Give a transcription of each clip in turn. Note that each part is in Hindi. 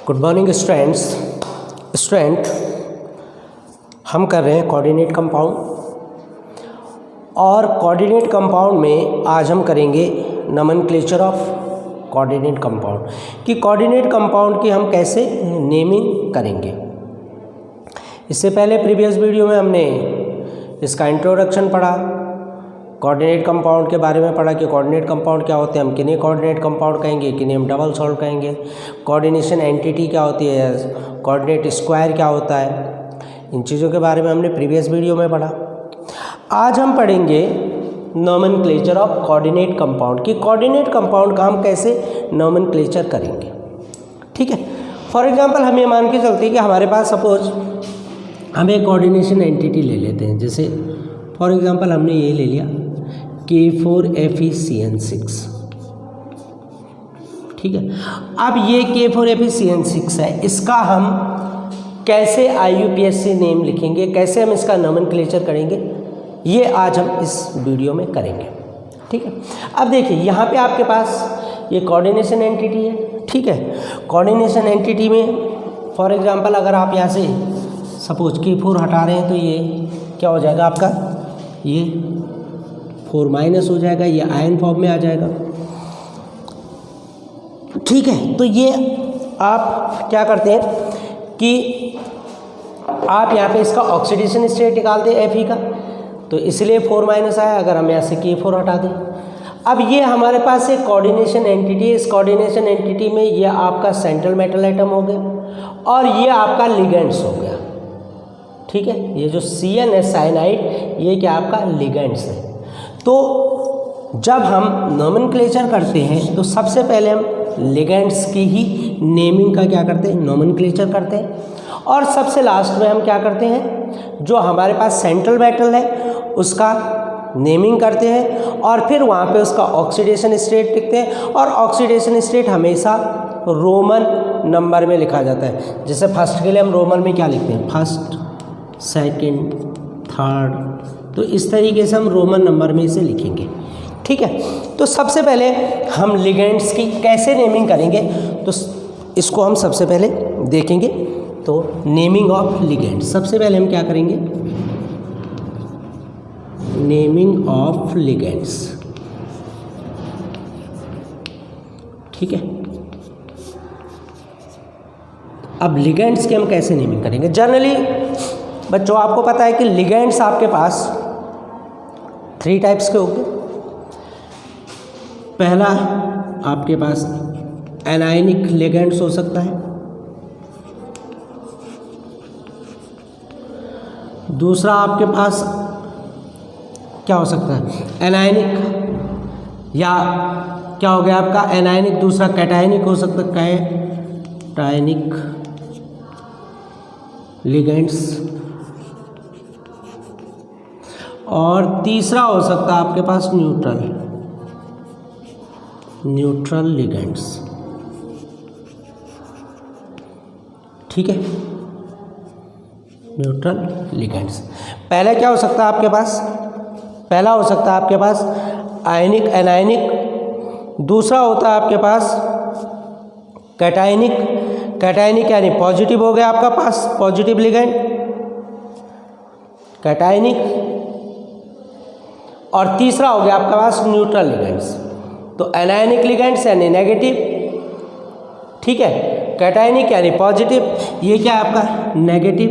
गुड मॉर्निंग स्टूडेंट हम कर रहे हैं कोऑर्डिनेट कंपाउंड और कोऑर्डिनेट कंपाउंड में आज हम करेंगे नोमेनक्लेचर ऑफ कोऑर्डिनेट कंपाउंड कि कोऑर्डिनेट कंपाउंड की हम कैसे नेमिंग करेंगे। इससे पहले प्रीवियस वीडियो में हमने इसका इंट्रोडक्शन पढ़ा, कोऑर्डिनेट कंपाउंड के बारे में पढ़ा कि कोऑर्डिनेट कंपाउंड क्या होते हैं, हम किन्हें कोऑर्डिनेट कंपाउंड कहेंगे, किन्हें हम डबल सॉल्व कहेंगे, कोऑर्डिनेशन एंटिटी क्या होती है, कोऑर्डिनेट स्क्वायर क्या होता है, इन चीज़ों के बारे में हमने प्रीवियस वीडियो में पढ़ा। आज हम पढ़ेंगे नोमेनक्लेचर ऑफ कोऑर्डिनेट कंपाउंड कि कोऑर्डिनेट कंपाउंड का हम कैसे नोमेनक्लेचर करेंगे। ठीक है, फॉर एग्जांपल हम ये मान के चलते हैं कि हमारे पास सपोज हम एक कोऑर्डिनेशन एंटिटी ले लेते हैं, जैसे फॉर एग्जांपल हमने ये ले लिया K4FeCN6। ठीक है, अब ये K4FeCN6 है, इसका हम कैसे IUPAC नेम लिखेंगे, कैसे हम इसका नोमेनक्लेचर करेंगे, ये आज हम इस वीडियो में करेंगे। ठीक है, अब देखिए यहाँ पे आपके पास ये कोऑर्डिनेशन एंटिटी है। ठीक है, कोऑर्डिनेशन एंटिटी में फॉर एग्जांपल अगर आप यहाँ से सपोज K4 हटा रहे हैं तो ये क्या हो जाएगा आपका, ये 4- हो जाएगा, ये आयन फॉर्म में आ जाएगा। ठीक है, तो ये आप क्या करते हैं कि आप यहाँ पे इसका ऑक्सीडेशन स्टेट निकालते हैं Fe का, तो इसलिए 4- आया। अगर हम यहाँ से K4 हटा दें, अब ये हमारे पास एक कोऑर्डिनेशन एंटिटी है। इस कोऑर्डिनेशन एंटिटी में ये आपका सेंट्रल मेटल एटम हो गया और ये आपका लिगेंड्स हो गया। ठीक है, ये जो CN है साइनाइड, ये क्या आपका लिगेंड्स है। तो जब हम नोमेनक्लेचर करते हैं तो सबसे पहले हम लिगेंड्स की ही नेमिंग का क्या करते हैं, नोमेनक्लेचर करते हैं, और सबसे लास्ट में हम क्या करते हैं, जो हमारे पास सेंट्रल मेटल है उसका नेमिंग करते हैं और फिर वहाँ पे उसका ऑक्सीडेशन स्टेट लिखते हैं। और ऑक्सीडेशन स्टेट हमेशा रोमन नंबर में लिखा जाता है। जैसे फर्स्ट के लिए हम रोमन में क्या लिखते हैं, फर्स्ट, सेकंड, थर्ड, तो इस तरीके से हम रोमन नंबर में इसे लिखेंगे। ठीक है, तो सबसे पहले हम लिगेंड्स की कैसे नेमिंग करेंगे तो इसको हम सबसे पहले देखेंगे। तो नेमिंग ऑफ लिगेंड्स, सबसे पहले हम क्या करेंगे, नेमिंग ऑफ लिगेंड्स। ठीक है, अब लिगेंड्स की हम कैसे नेमिंग करेंगे। जनरली बच्चों आपको पता है कि लिगेंड्स आपके पास 3 टाइप्स के होंगे। पहला आपके पास एनायनिक लिगेंड्स हो सकता है, दूसरा आपके पास क्या हो सकता है, एनायनिक, या क्या हो गया आपका एनायनिक, दूसरा कैटायनिक हो सकता है, कैटायनिक लिगेंड्स, और तीसरा हो सकता है आपके पास न्यूट्रल लिगेंड्स। ठीक है, न्यूट्रल लिगेंड्स। पहले क्या हो सकता है आपके पास, पहला हो सकता है आपके पास आयनिक एनायनिक, दूसरा होता है आपके पास कैटायनिक। कैटायनिक यानी पॉजिटिव हो गया आपका पास, पॉजिटिव लिगेंड, कैटायनिक, और तीसरा हो गया आपके पास न्यूट्रल लिगेंड्स। तो एनायनिक लिगेंड्स यानी नेगेटिव, ठीक है, कैटायनिक यानी पॉजिटिव, ये क्या है आपका नेगेटिव,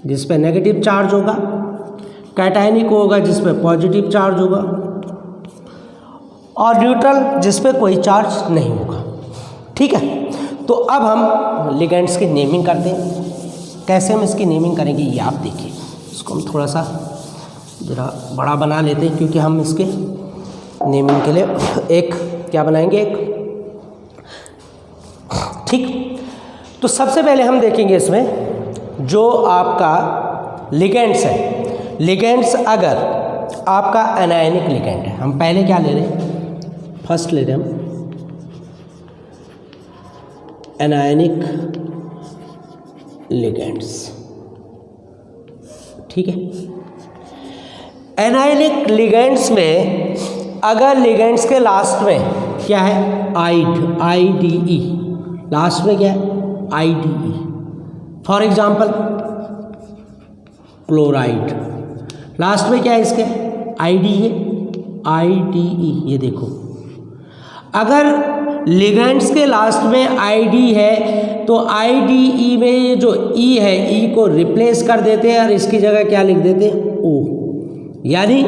जिस पे नेगेटिव चार्ज होगा, कैटायनिक होगा जिस पे पॉजिटिव चार्ज होगा, और न्यूट्रल जिस पे कोई चार्ज नहीं होगा। ठीक है, तो अब हम लिगेंड्स की नेमिंग करते हैं। कैसे हम इसकी नेमिंग करेंगे ये आप देखिए। इसको हम थोड़ा सा ज़रा बड़ा बना लेते हैं क्योंकि हम इसके नेमिंग के लिए एक क्या बनाएंगे, एक। ठीक, तो सबसे पहले हम देखेंगे इसमें जो आपका लिगेंड्स है। लिगेंड्स अगर आपका एनायनिक लिगेंड है, हम पहले क्या ले रहे हैं, फर्स्ट ले रहे हैं हम एनायनिक लिगेंड्स। ठीक है, एनायनिक लिगेंड्स में अगर लिगेंड्स के लास्ट में क्या है आइड, IDE, लास्ट में क्या है IDE। For example chloride, last में क्या है इसके IDE, ये देखो। अगर लिगेंड्स के लास्ट में ID है तो IDE में ये जो E है, E को रिप्लेस कर देते हैं और इसकी जगह क्या लिख देते हैं O। यानी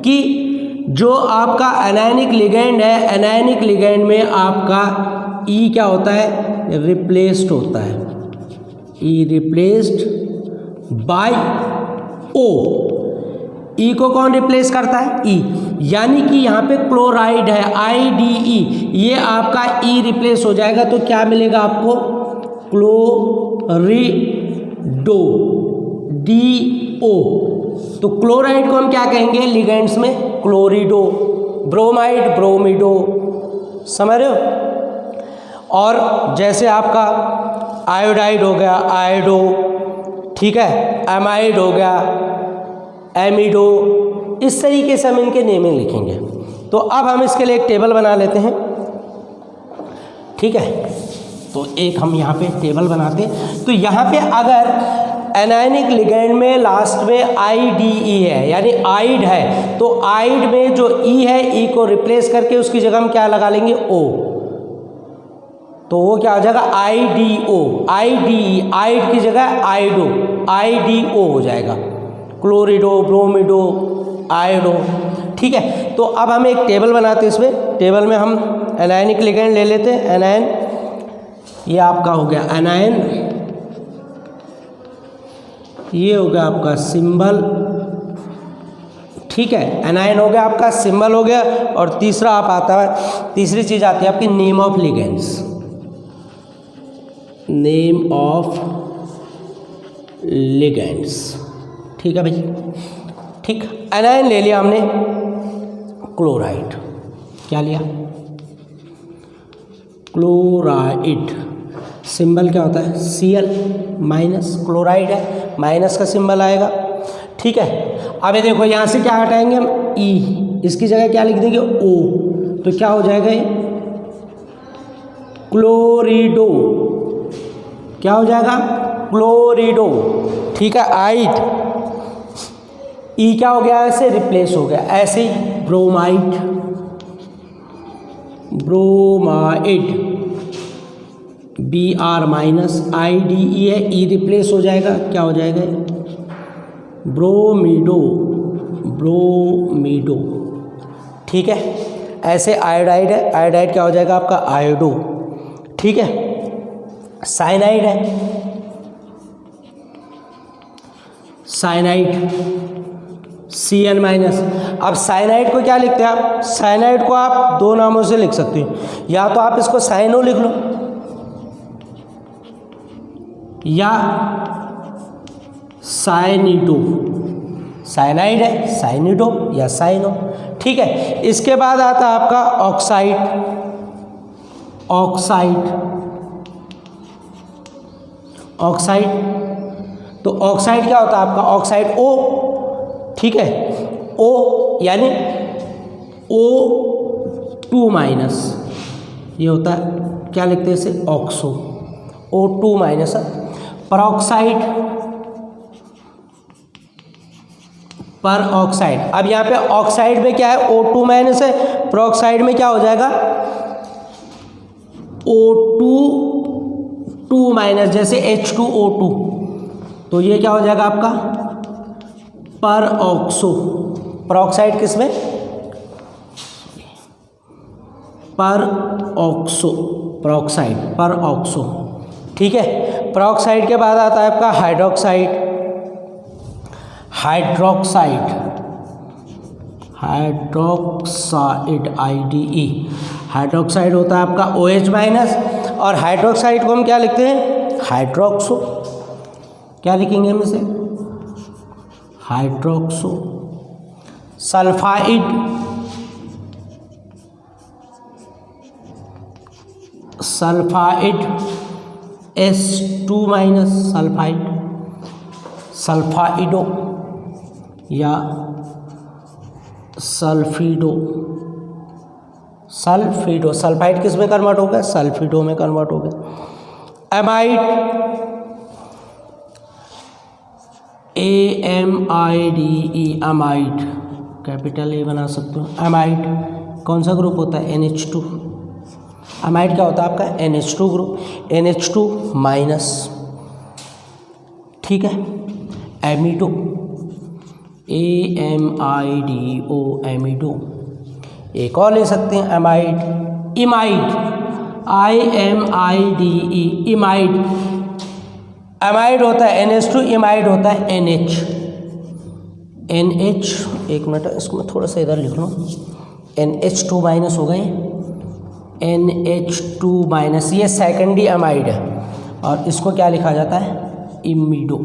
कि जो आपका एनायनिक लिगेंड है, एनायनिक लिगेंड में आपका E क्या होता है रिप्लेस्ड होता है, E replaced by O। E को कौन रिप्लेस करता है E, यानी कि यहाँ पे क्लोराइड है IDE, ये आपका E रिप्लेस हो जाएगा तो क्या मिलेगा आपको क्लोरिडो DO। तो क्लोराइड को हम क्या कहेंगे लिगेंड्स में क्लोरिडो, ब्रोमाइड ब्रोमिडो, समझ रहे हो। और जैसे आपका आयोडाइड हो गया आयोडो, ठीक है, एमाइड हो गया एमिडो, इस तरीके से हम इनके नेमिंग लिखेंगे। तो अब हम इसके लिए एक टेबल बना लेते हैं, ठीक है। तो एक हम यहाँ पे टेबल बनाते हैं। तो यहाँ पे अगर एनायनिक लिगेंड में लास्ट में IDE है यानी आइड है, तो आइड में जो E है E को रिप्लेस करके उसकी जगह हम क्या लगा लेंगे O, तो वो क्या हो जाएगा IDO, IDE, आइड की जगह आइडो, IDO हो जाएगा, क्लोरिडो ब्रोमिडो आयोडो, ठीक है। तो अब हम एक टेबल बनाते हैं, इसमें टेबल में हम एनायनिक लिगेंड ले लेते हैं। एनायन, ये आपका हो गया एनायन, ये हो गया आपका सिंबल, ठीक है, एनायन हो गया आपका, सिंबल हो गया। और तीसरा आप आता है, तीसरी चीज आती है आपकी name of ligands, name of ligands, ठीक है भाई, ठीक। एनायन ले लिया हमने, क्लोराइड क्या लिया क्लोराइड, सिंबल क्या होता है Cl माइनस, क्लोराइड है माइनस का सिंबल आएगा, ठीक है। अब ये देखो यहाँ से क्या हटाएंगे हम E, इसकी जगह क्या लिख देंगे O, तो क्या हो जाएगा ये क्लोरिडो, क्या हो जाएगा क्लोरिडो, ठीक है। आइड E क्या हो गया ऐसे रिप्लेस हो गया, ऐसे ही bromide, bromide Br minus IDE है, E रिप्लेस हो जाएगा, क्या हो जाएगा ब्रोमिडो, ब्रोमिडो, ठीक है। ऐसे आयोडाइड है, आयोडाइड क्या हो जाएगा आपका आयोडो, ठीक है। साइनाइड है, साइनाइड Cn माइनस। अब साइनाइड को क्या लिखते हैं आप, साइनाइड को आप दो नामों से लिख सकते हो, या तो आप इसको साइनो लिख लो या साइनिडो, साइनाइड है साइनिडो या साइनो, ठीक है। इसके बाद आता है आपका ऑक्साइड, ऑक्साइड, ऑक्साइड, तो ऑक्साइड क्या होता है आपका ऑक्साइड O, ठीक है, O यानी O2 माइनस, ये होता है क्या लिखते हैं इसे ऑक्सो, O2 माइनस। परऑक्साइड, पर ऑक्साइड, अब यहाँ पे ऑक्साइड में क्या है O2 माइनस है, परऑक्साइड में क्या हो जाएगा O2 माइनस, जैसे H2O2, तो ये क्या हो जाएगा आपका पर ऑक्सो, परऑक्साइड किसमें पर ऑक्सो, परऑक्साइड पर ऑक्सो, ठीक है। परऑक्साइड के बाद आता है आपका hydroxide, hydroxide, hydroxide IDE, hydroxide होता है आपका OH माइनस, और हाइड्रोक्साइड को हम क्या लिखते हैं हाइड्रोक्सो, क्या लिखेंगे हम इसे hydroxo. Sulphide, sulphide S2 minus, sulphide, sulphido या सल्फीडो, सल्फिडो, सल्फाइड किस में कन्वर्ट हो गया, सल्फिडो में कन्वर्ट हो गया। Amide, AMIDE, amide, capital A बना सकते हो। अमाइड कौन सा ग्रुप होता है, NH2। अमाइड क्या होता है आपका, NH2 ग्रुप, NH2 माइनस, ठीक है। एमिडो, AMIDO, एमिडो। एक और ले सकते हैं एमाइड। इमाइड, IMIDE, इमाइड। एमाइड होता है NH2, इमाइड होता है NH। NH, एक मिनट इसको मैं थोड़ा सा इधर लिख लूँ, NH2 माइनस हो गए, NH2 माइनस, ये सेकेंडरी एमाइड है और इसको क्या लिखा जाता है, इमिडो,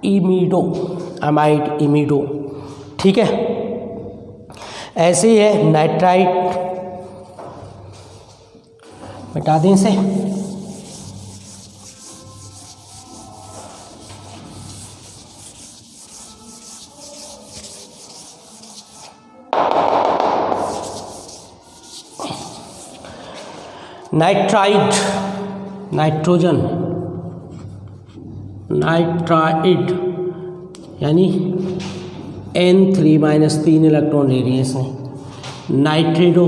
इमिडो, अमाइड, इमिडो, ठीक है। ऐसे ही है नाइट्राइट, मिटा दें इसे। नाइट्राइट, नाइट्रोजन, नाइट्राइट यानी N3 माइनस 3 इलेक्ट्रॉन ले रही है इसमें। Nitrido,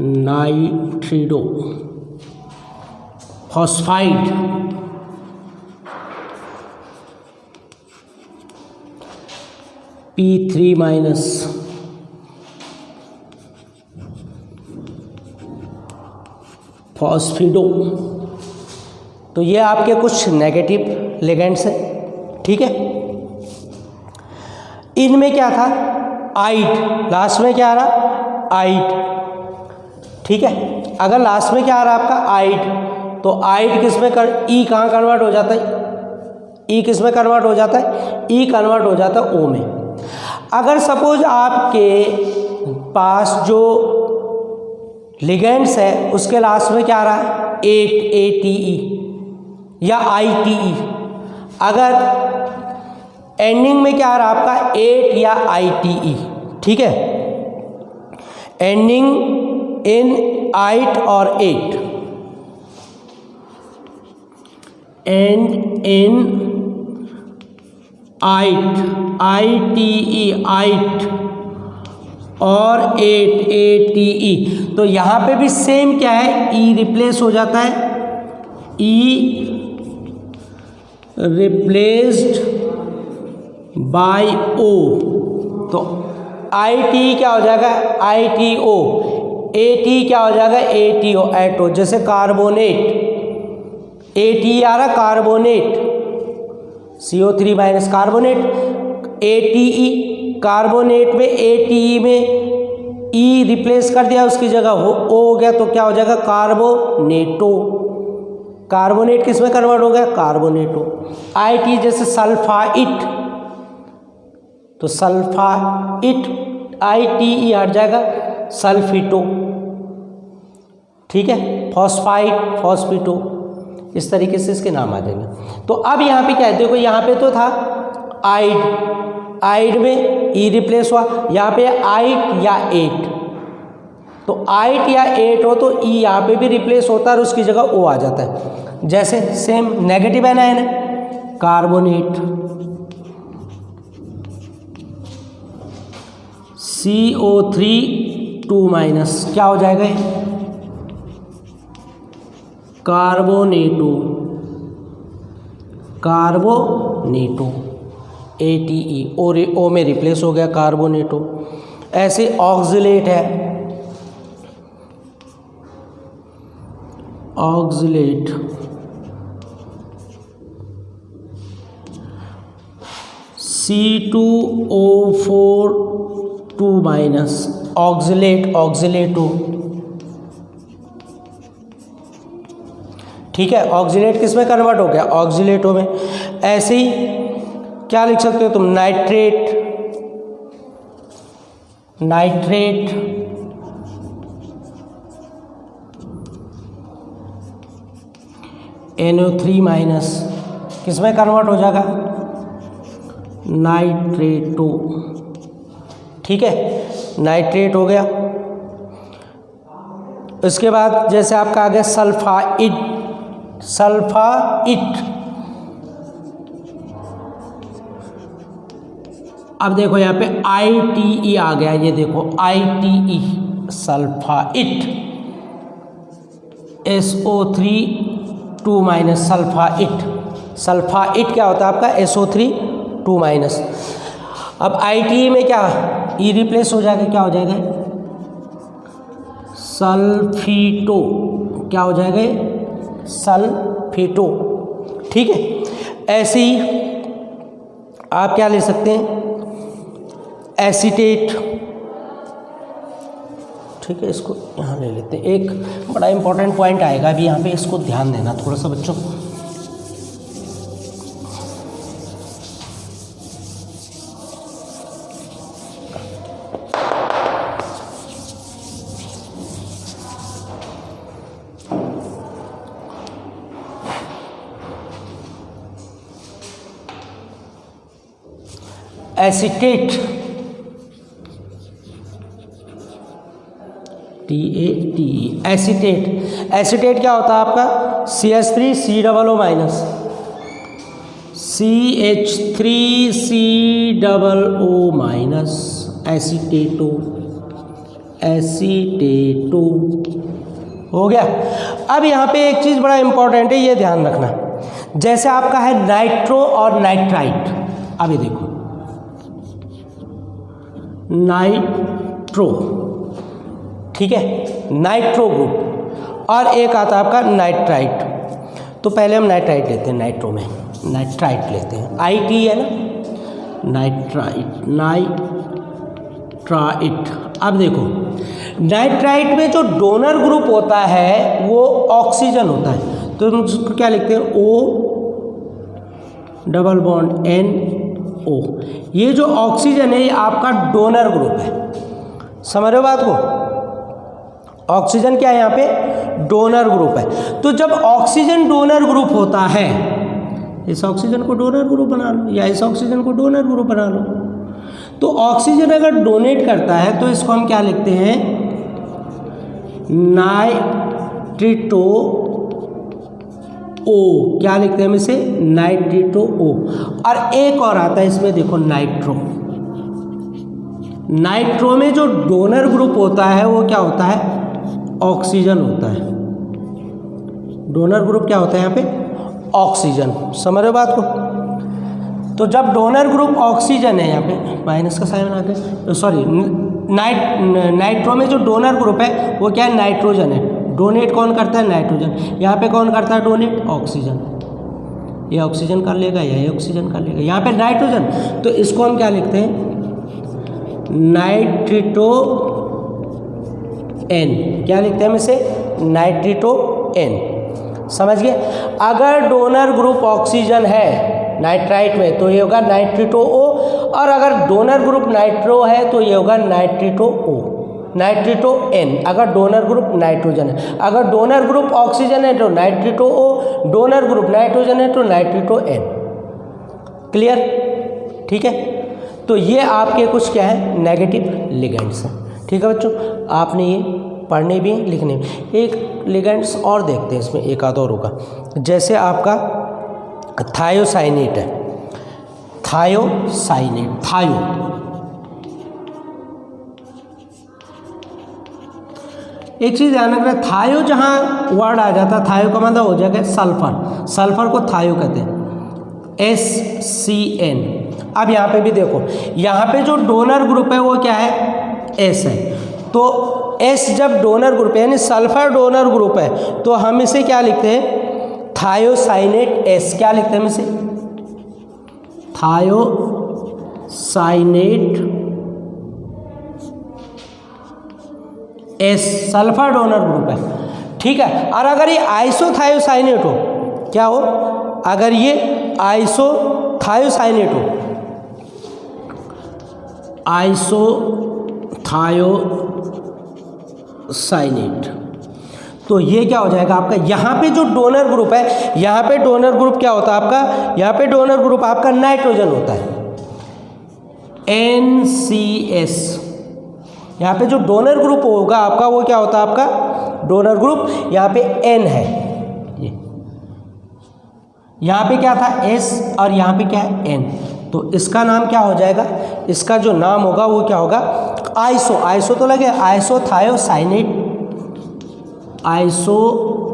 nitrido. Phosphide, P3 minus, phosphido. तो ये आपके कुछ नेगेटिव लिगेंड्स हैं, ठीक है। इनमें क्या था, आइड, लास्ट में क्या आ रहा, आइड, ठीक है। अगर लास्ट में क्या आ रहा आपका आइड, तो आइड किस में ई कहाँ कन्वर्ट हो जाता है, ई किस में कन्वर्ट हो जाता है, ई कन्वर्ट हो जाता है ओ में। अगर सपोज आपके पास जो लिगेंड्स है उसके लास्ट में क्या आ रहा है, 8, ATE या ITE, अगर एंडिंग में क्या आ रहा है आपका 8 या ITE, ठीक है, एंडिंग इन 8 और 8, एंड इन 8, ITE, 8 और 8, ATE, तो यहाँ पे भी सेम क्या है, E रिप्लेस हो जाता है, E रिप्लेस्ड बाय O, तो ITE क्या हो जाएगा, ITO, AT क्या हो जाएगा, ATO, एटो। जैसे कार्बोनेट, ATE आ रहा carbonate, CO3 minus carbonate, ATE carbonate में ATE में E रिप्लेस कर दिया, उसकी जगह O हो गया, तो क्या हो जाएगा, कार्बोनेटो। कार्बोनेट किस में कन्वर्ट हो गया, कार्बोनेटो। ITE जैसे सल्फाइट, तो सल्फाइट, ITE हट जाएगा, सल्फिटो, ठीक है। फॉस्फाइट, फॉस्फिटो, इस तरीके से इसके नाम आ जाएंगे। तो अब यहाँ पे क्या है, देखो यहाँ पे तो था आइड, आइड में ई रिप्लेस हुआ, यहाँ पे 8 या 8, तो 8 या 8 हो तो ई यहाँ पे भी रिप्लेस होता है और उसकी जगह ओ आ जाता है। जैसे सेम नेगेटिव एनायन है, कार्बोनेट, CO3 2 माइनस, क्या हो जाएगा, कार्बोनेटो, कार्बोनेटो, ATE, और ओ में रिप्लेस हो गया कार्बोनेटो। ऐसे ऑक्सिलेट है, ऑक्सिलेट, C2O4 2 माइनस, ऑक्सिलेट, ऑक्सिलेटो, ठीक है। ऑक्सिलेट किस में कन्वर्ट हो गया, ऑक्सिलेटो में। ऐसे ही क्या लिख सकते हो तुम, नाइट्रेट, नाइट्रेट, NO3 माइनस, किस में कन्वर्ट हो जाएगा, नाइट्रेटो, ठीक है, नाइट्रेट हो गया। इसके बाद जैसे आपका आ गया सल्फाइड, सल्फाइड। अब देखो यहाँ पे ITE आ गया, ये देखो ITE sulphide, SO3 2- sulphide. Sulphide क्या होता है आपका SO3 2-। अब ITE में क्या E रिप्लेस हो जाएगा, क्या हो जाएगा सल्फीटो, क्या हो जाएगा सल्फीटो। ठीक है, ऐसे ही आप क्या ले सकते हैं एसीटेट। ठीक है, इसको यहाँ ले लेते हैं। एक बड़ा इंपॉर्टेंट पॉइंट आएगा अभी यहाँ पे, इसको ध्यान देना थोड़ा सा बच्चों। Acetate, TATE, acetate. एसीटेट क्या होता है आपका CH3COO-, CH3COO-, एसीटेटो, एसीटेटो हो गया। अब यहाँ पे एक चीज़ बड़ा इंपॉर्टेंट है, ये ध्यान रखना। जैसे आपका है नाइट्रो और नाइट्राइट, अभी देखो नाइट्रो, ठीक है, नाइट्रो ग्रुप, और एक आता है आपका नाइट्राइट। तो पहले हम नाइट्राइट लेते हैं, नाइट्रो में नाइट्राइट लेते हैं, IT है ना, नाइट्राइट, नाइट्राइट। अब देखो नाइट्राइट में जो डोनर ग्रुप होता है वो ऑक्सीजन होता है, तो हम उसको क्या लिखते हैं O_N_O। ये जो ऑक्सीजन है ये आपका डोनर ग्रुप है, समझ रहे हो बात को। ऑक्सीजन क्या है यहाँ पे डोनर ग्रुप है। तो जब ऑक्सीजन डोनर ग्रुप होता है, इस ऑक्सीजन को डोनर ग्रुप बना लो या इस ऑक्सीजन को डोनर ग्रुप बना लो। तो ऑक्सीजन अगर डोनेट करता है तो इसको हम क्या लिखते हैं नाइट्रिटो O, क्या लिखते हैं हम इसे नाइट्रिटो O। और एक और आता है इसमें देखो नाइट्रो। नाइट्रो में जो डोनर ग्रुप होता है वो क्या होता है ऑक्सीजन होता है। डोनर ग्रुप क्या होता है यहाँ पे ऑक्सीजन, समझ रहे हो बात को। तो जब डोनर ग्रुप ऑक्सीजन है, यहाँ पे माइनस का साइन आ गया, सॉरी नाइट्रो में जो डोनर ग्रुप है वो क्या है नाइट्रोजन है। डोनेट कौन करता है नाइट्रोजन, यहाँ पे कौन करता है डोनेट ऑक्सीजन। ये ऑक्सीजन कर लेगा या ये ऑक्सीजन कर लेगा, यहाँ पे नाइट्रोजन। तो इसको हम क्या लिखते हैं नाइट्रिटो N, क्या लिखते हैं हम इसे नाइट्रिटो N, समझ गए। अगर डोनर ग्रुप ऑक्सीजन है नाइट्राइट में तो ये होगा नाइट्रिटो O, और अगर डोनर ग्रुप नाइट्रो है तो ये होगा नाइट्रिटो O, नाइट्रिटो N। अगर डोनर ग्रुप नाइट्रोजन है, अगर डोनर ग्रुप ऑक्सीजन है तो नाइट्रिटो O, डोनर ग्रुप नाइट्रोजन है तो नाइट्रिटो N। क्लियर, ठीक है। तो ये आपके कुछ क्या है नेगेटिव लिगेंड्स हैं, ठीक है बच्चों। आपने ये पढ़ने भी लिखने भी। एक लिगेंड्स और देखते हैं इसमें, एक आध और होगा। जैसे आपका थायोसाइनेट है, थायोसाइनेट, थायो, एक चीज़ ध्यान रखना, थायो जहाँ वर्ड आ जाता है थायो का मतलब हो जाएगा सल्फर। सल्फर को थायो कहते हैं, SCN। अब यहाँ पे भी देखो, यहाँ पे जो डोनर ग्रुप है वो क्या है S है। तो S जब डोनर ग्रुप है यानी सल्फर डोनर ग्रुप है तो हम इसे क्या लिखते हैं थायोसाइनेट S। क्या लिखते हैं हम इसे thiocyanate S, sulphur donor group है, ठीक है। और अगर ये आइसोथायोसाइनेट हो, क्या हो अगर ये आइसोथायोसाइनेट हो, आइसोथायोसाइनेट, तो ये क्या हो जाएगा आपका, यहाँ पे जो डोनर ग्रुप है, यहाँ पे डोनर ग्रुप क्या होता है आपका, यहाँ पे डोनर ग्रुप आपका नाइट्रोजन होता है। NCS। यहाँ पे जो डोनर ग्रुप होगा आपका वो क्या होता है, आपका डोनर ग्रुप यहाँ पे N है, ये यहाँ पे क्या था S और यहाँ पे क्या है N, तो इसका नाम क्या हो जाएगा, इसका जो नाम होगा वो क्या होगा, आइसो, आइसो तो लगे आइसोथायोसाइनेट, आइसोथायोसाइनेट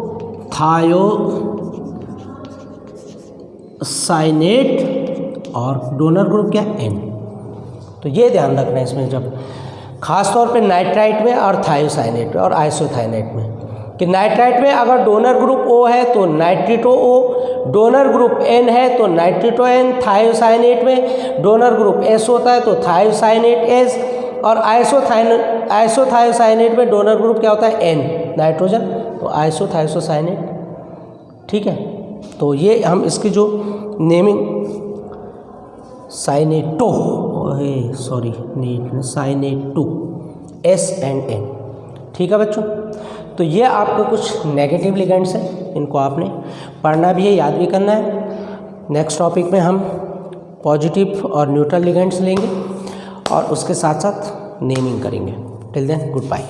और डोनर ग्रुप क्या N। तो ये ध्यान रखना है इसमें, जब खास तौर पे नाइट्राइट में और थायोसाइनेट में और आइसोथायोनाइट में, कि नाइट्राइट में अगर डोनर ग्रुप O है तो नाइट्रिटो O, डोनर ग्रुप N है तो नाइट्रिटो N, थायोसाइनेट में डोनर ग्रुप S होता है तो थायोसाइनेट S, और आइसोथायोसाइनेट में डोनर ग्रुप क्या होता है N, नाइट्रोजन, तो आइसोथायोसाइनेट। ठीक है, तो ये हम इसकी जो नेमिंग साइनेटो, सॉरी नेट साइनेटो S and N। ठीक है बच्चों, तो ये आपको कुछ नेगेटिव लिगेंड्स हैं, इनको आपने पढ़ना भी है, याद भी करना है। नेक्स्ट टॉपिक में हम पॉजिटिव और न्यूट्रल लिगेंड्स लेंगे और उसके साथ साथ नेमिंग करेंगे। Till then good bye.